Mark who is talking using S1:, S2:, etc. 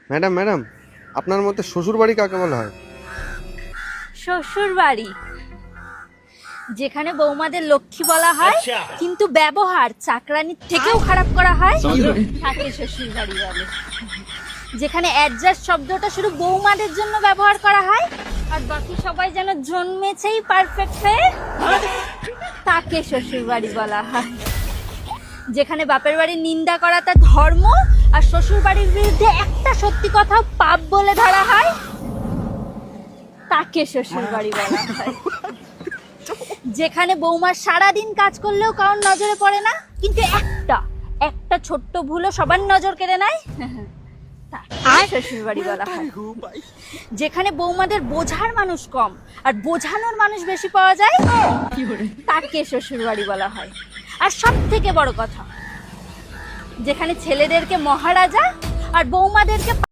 S1: Madam madam, আপনার মতে শ্বশুর বাড়ি কাকে বলা হয়?
S2: শ্বশুর বাড়ি যেখানে বৌমাদের লক্ষ্মী বলা হয় কিন্তু ব্যবহার চাকরানির থেকেও খারাপ করা হয় তাকে শ্বশুর বাড়ি বলে। যেখানে অ্যাডজাস্ট শব্দটা শুধু বৌমাদের জন্য ব্যবহার করা হয় আর বাকি সবাই যেন জন্মেছেই পারফেক্ট হয়ে তাকে শ্বশুর বাড়ি বলা হয়। যেখানে বাপের বাড়ির নিন্দা করাটা ধর্ম আর শ্বশুর বাড়ির বিরুদ্ধে একটা সত্যি কথা পাপ বলে ধরা হয় তাকে শ্বশুর বাড়ি বলা হয়। যেখানে বৌমা সারাদিন কাজ করলেও কারোর নজরে পড়ে না কিন্তু একটা ছোট্ট ভুলও সবার নজর কেড়ে নেয় তাকে শ্বশুর বাড়ি বলা হয়। যেখানে বৌমাদের বোঝার মানুষ কম আর বোঝানোর মানুষ বেশি পাওয়া যায় তাকে শ্বশুর বাড়ি বলা হয়। আর সব থেকে বড় কথা, যেখানে ছেলেদেরকে মহারাজা আর বৌমাদেরকে